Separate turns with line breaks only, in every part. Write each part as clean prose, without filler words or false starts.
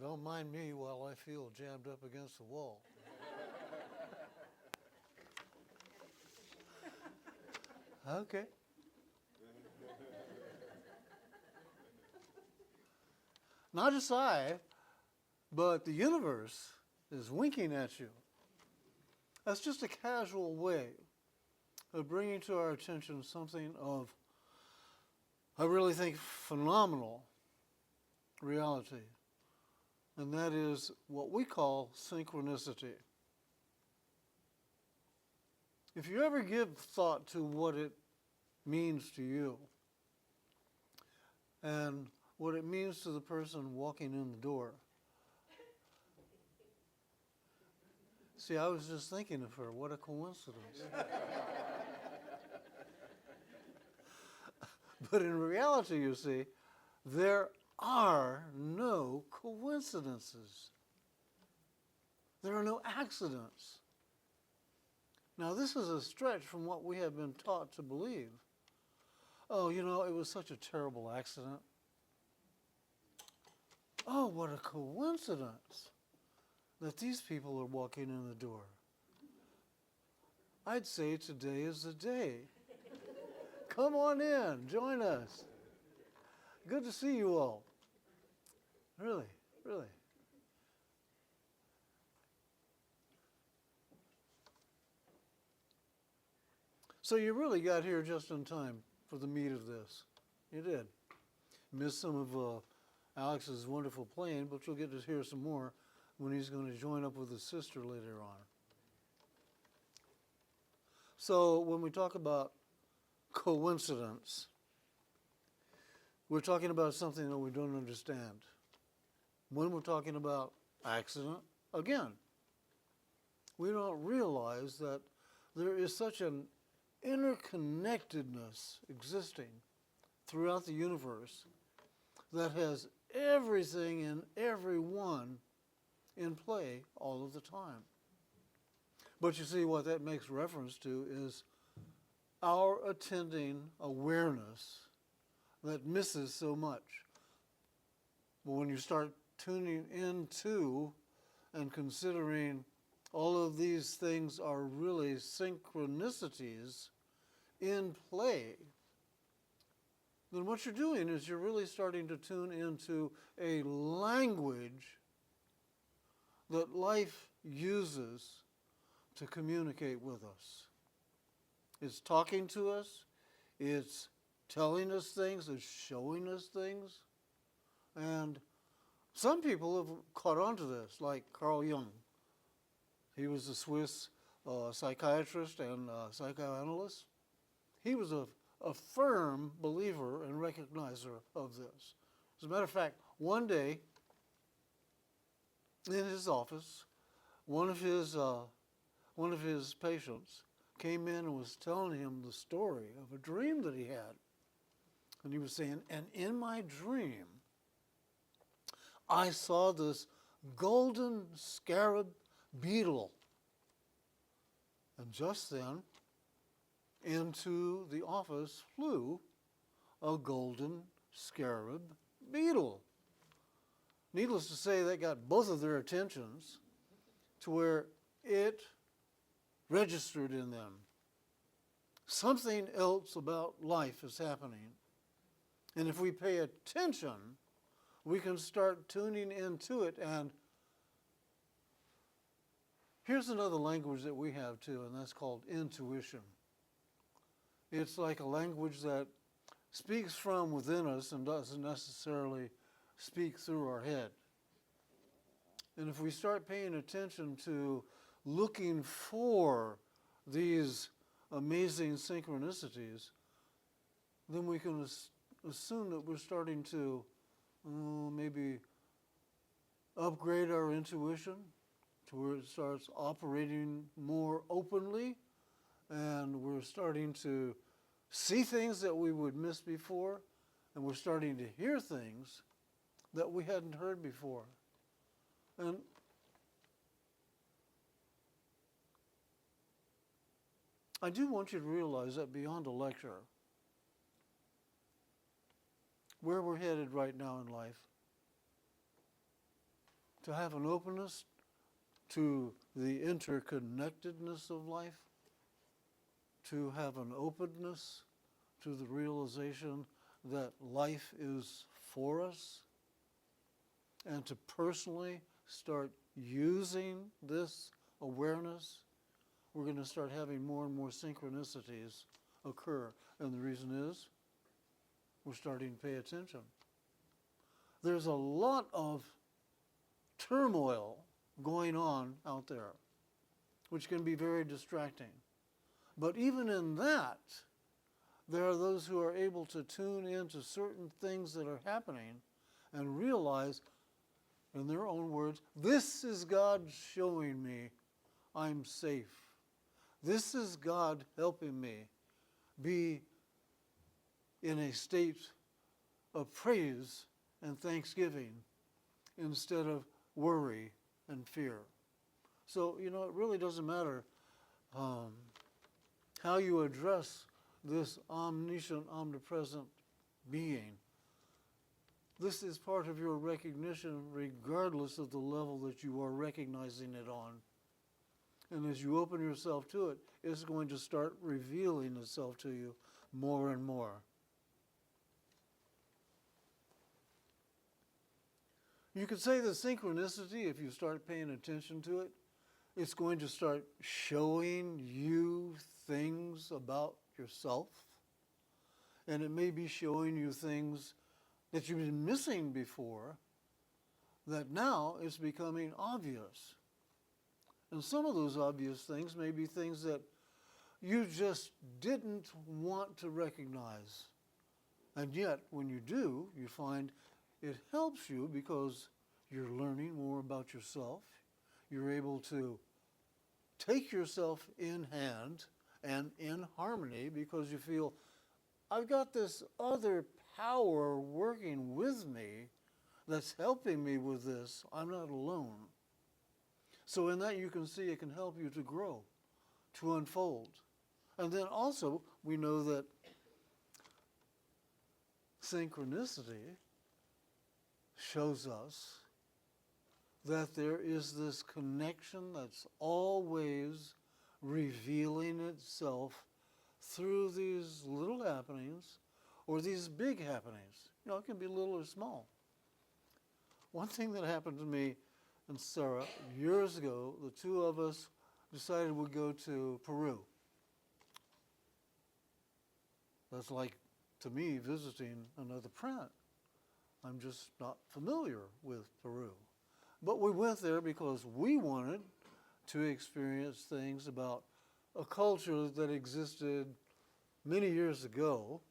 Don't mind me while I feel jammed up against the wall. Okay. Not just I, but the universe is winking at you. That's just a casual way of bringing to our attention something of, I really think, phenomenal reality. And that is what we call synchronicity. If you ever give thought to what it means to you and what it means to the person walking in the door. See, I was just thinking of her. What a coincidence. But in reality, you see, there are no coincidences. There are no accidents. Now, this is a stretch from what we have been taught to believe. Oh, it was such a terrible accident. Oh, what a coincidence that these people are walking in the door. I'd say today is the day. Come on in, join us. Good to see you all. Really, really. So you really got here just in time for the meat of this. You did. Missed some of Alex's wonderful playing, but you'll get to hear some more when he's going to join up with his sister later on. So when we talk about coincidence, we're talking about something that we don't understand. When we're talking about accident, again, we don't realize that there is such an interconnectedness existing throughout the universe that has everything and everyone in play all of the time. But you see, what that makes reference to is our attending awareness that misses so much. But when you start tuning into and considering all of these things are really synchronicities in play, then what you're doing is you're really starting to tune into a language that life uses to communicate with us. It's talking to us, it's telling us things, it's showing us things. And some people have caught on to this, like Carl Jung. He was a Swiss psychiatrist and psychoanalyst. He was a firm believer and recognizer of this. As a matter of fact, one day in his office, one of his patients came in and was telling him the story of a dream that he had. And he was saying, and in my dream, I saw this golden scarab beetle. And just then, into the office flew a golden scarab beetle. Needless to say, that got both of their attentions to where it registered in them. Something else about life is happening. And if we pay attention, we can start tuning into it. And here's another language that we have too, and that's called intuition. It's like a language that speaks from within us and doesn't necessarily speak through our head. And if we start paying attention to looking for these amazing synchronicities, then we can assume that we're starting to maybe upgrade our intuition to where it starts operating more openly, and we're starting to see things that we would miss before, and we're starting to hear things that we hadn't heard before. And I do want you to realize that beyond a lecture, where we're headed right now in life to have an openness to the interconnectedness of life, to have an openness to the realization that life is for us, and to personally start using this awareness, we're going to start having more and more synchronicities occur. And the reason is we're starting to pay attention. There's a lot of turmoil going on out there, which can be very distracting. But even in that, there are those who are able to tune into certain things that are happening and realize, in their own words, this is God showing me I'm safe. This is God helping me be in a state of praise and thanksgiving instead of worry and fear. So, it really doesn't matter how you address this omniscient, omnipresent being. This is part of your recognition regardless of the level that you are recognizing it on. And as you open yourself to it, it's going to start revealing itself to you more and more. You could say that synchronicity, if you start paying attention to it, it's going to start showing you things about yourself. And it may be showing you things that you've been missing before that now is becoming obvious. And some of those obvious things may be things that you just didn't want to recognize. And yet, when you do, you find it helps you because you're learning more about yourself. You're able to take yourself in hand and in harmony because you feel, I've got this other power working with me that's helping me with this. I'm not alone. So in that you can see it can help you to grow, to unfold. And then also we know that synchronicity shows us that there is this connection that's always revealing itself through these little happenings or these big happenings. It can be little or small. One thing that happened to me and Sarah years ago, the two of us decided we'd go to Peru. That's like, to me, visiting another planet. I'm just not familiar with Peru. But we went there because we wanted to experience things about a culture that existed many years ago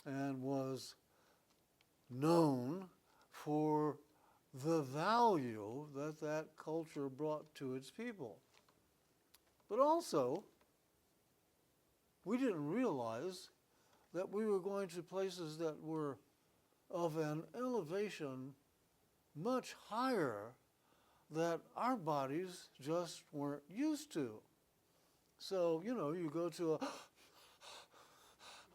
and was known for the value that that culture brought to its people. But also, we didn't realize that we were going to places that were of an elevation much higher that our bodies just weren't used to. So, you go to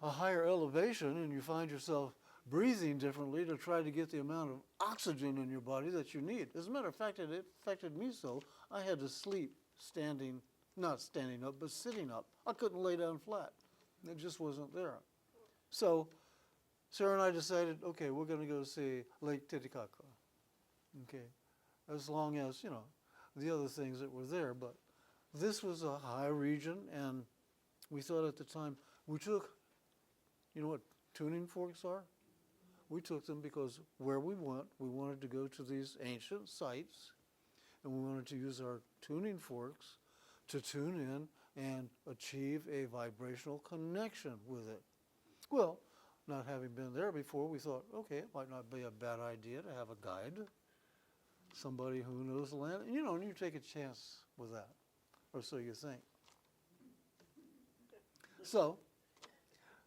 a higher elevation and you find yourself breathing differently to try to get the amount of oxygen in your body that you need. As a matter of fact, it affected me so I had to sleep not standing up, but sitting up. I couldn't lay down flat. It just wasn't there. So Sarah and I decided, okay, we're going to go see Lake Titicaca. Okay, as long as, the other things that were there. But this was a high region, and we thought at the time, we took, you know what tuning forks are? We took them because where we went, we wanted to go to these ancient sites, and we wanted to use our tuning forks to tune in and achieve a vibrational connection with it. Well, not having been there before, we thought, okay, it might not be a bad idea to have a guide, somebody who knows the land, and you take a chance with that, or so you think. So,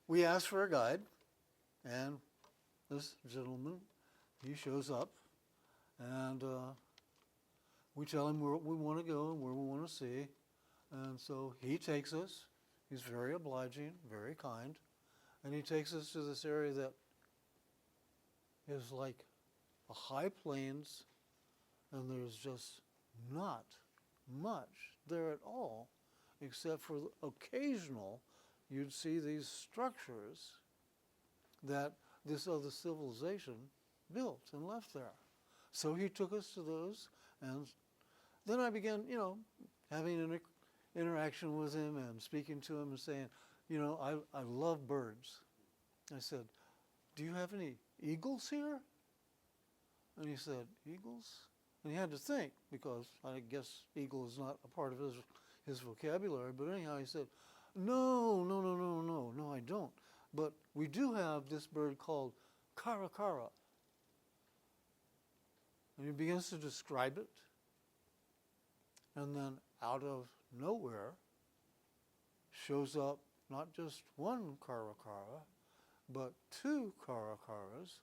we asked for a guide, and this gentleman, he shows up, and we tell him where we want to go and where we want to see, and so he takes us. He's very obliging, very kind, and he takes us to this area that is like a high plains, and there's just not much there at all, except for occasional, you'd see these structures that this other civilization built and left there. So he took us to those, and then I began, having an interaction with him and speaking to him and saying, I love birds. I said, do you have any eagles here? And he said, eagles? And he had to think, because I guess eagle is not a part of his vocabulary. But anyhow, he said, no, I don't. But we do have this bird called caracara. And he begins to describe it. And then out of nowhere shows up not just one caracara, but two caracaras.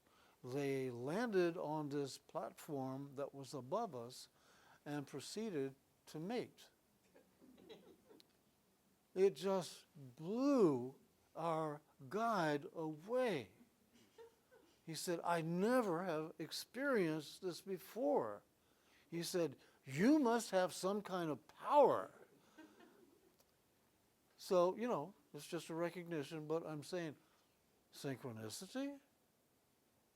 They landed on this platform that was above us and proceeded to mate. It just blew our guide away. He said, I never have experienced this before. He said, you must have some kind of power. So, it's just a recognition, but I'm saying, synchronicity?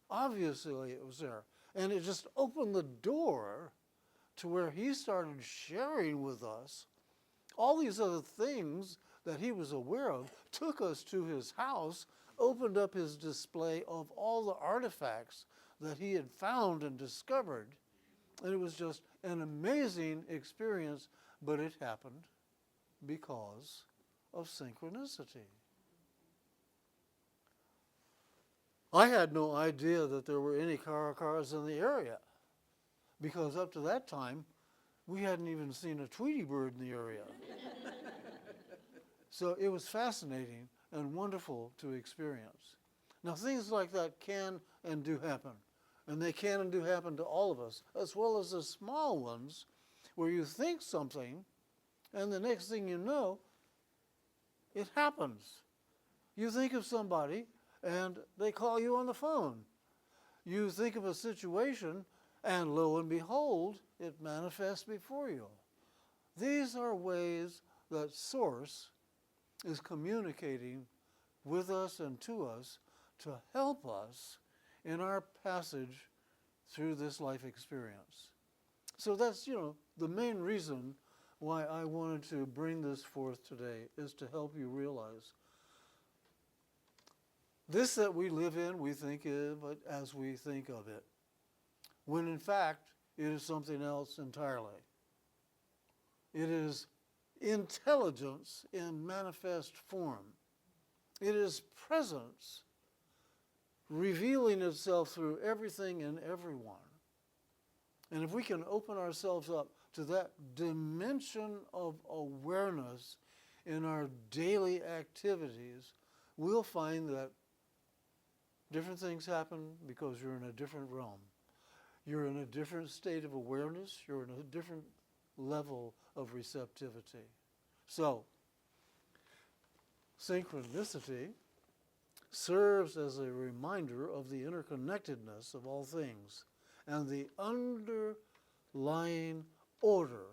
Obviously it was there. And it just opened the door to where he started sharing with us all these other things that he was aware of, took us to his house, opened up his display of all the artifacts that he had found and discovered. And it was just an amazing experience, but it happened because of synchronicity. I had no idea that there were any caracaras in the area, because up to that time, we hadn't even seen a Tweety bird in the area. So it was fascinating and wonderful to experience. Now, things like that can and do happen. And they can and do happen to all of us, as well as the small ones, where you think something, and the next thing you know, it happens. You think of somebody, and they call you on the phone. You think of a situation, and lo and behold, it manifests before you. These are ways that Source is communicating with us and to us to help us in our passage through this life experience. So that's, the main reason why I wanted to bring this forth today, is to help you realize this that we live in, we think of it as we think of it, when in fact it is something else entirely. It is intelligence in manifest form. It is presence revealing itself through everything and everyone. And if we can open ourselves up to that dimension of awareness in our daily activities, we'll find that different things happen because you're in a different realm. You're in a different state of awareness. You're in a different level of receptivity. So, synchronicity serves as a reminder of the interconnectedness of all things and the underlying order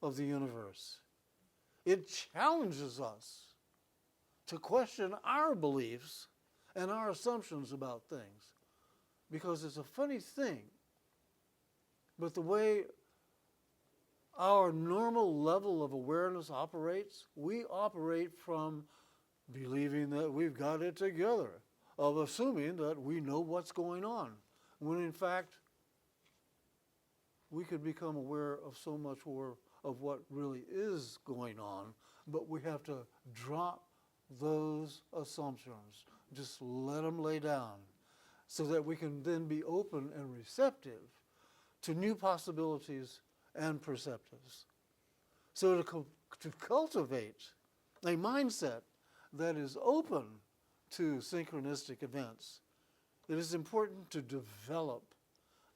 of the universe. It challenges us to question our beliefs and our assumptions about things, because it's a funny thing, but the way our normal level of awareness operates, we operate from believing that we've got it together, of assuming that we know what's going on, when in fact we could become aware of so much more of what really is going on, but we have to drop those assumptions, just let them lay down, so that we can then be open and receptive to new possibilities and perceptives. So to cultivate a mindset that is open to synchronistic events, it is important to develop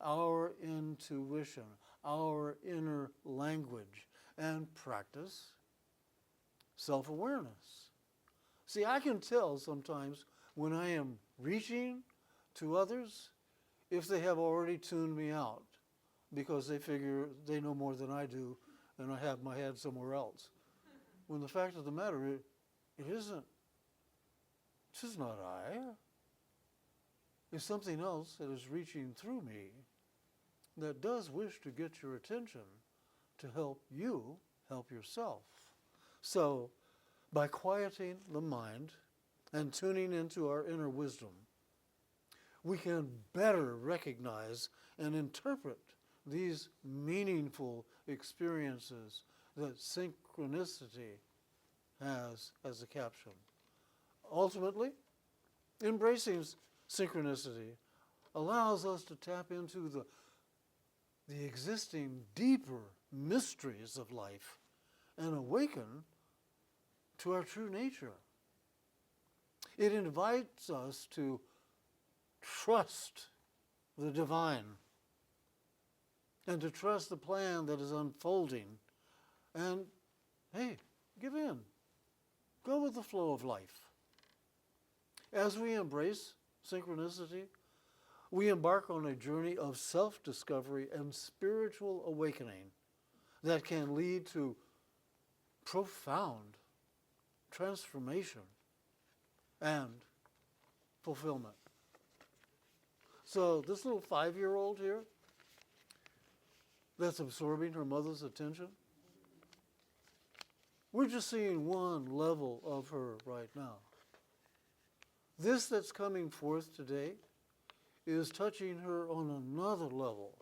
our intuition, our inner language, and practice self-awareness. See, I can tell sometimes when I am reaching to others if they have already tuned me out, because they figure they know more than I do and I have my head somewhere else. When the fact of the matter is, it isn't. This is not I. It's something else that is reaching through me that does wish to get your attention to help you help yourself. So, by quieting the mind and tuning into our inner wisdom, we can better recognize and interpret these meaningful experiences that synchronicity has as a caption. Ultimately, embracing synchronicity allows us to tap into the existing deeper mysteries of life and awaken to our true nature. It invites us to trust the divine and to trust the plan that is unfolding. And, hey, give in. Go with the flow of life. As we embrace synchronicity, we embark on a journey of self-discovery and spiritual awakening that can lead to profound transformation and fulfillment. So this little 5-year-old here that's absorbing her mother's attention, we're just seeing one level of her right now. This that's coming forth today is touching her on another level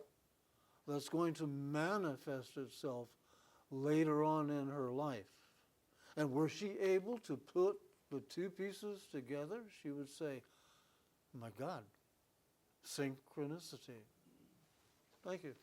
that's going to manifest itself later on in her life. And were she able to put the two pieces together, she would say, my God, synchronicity. Thank you.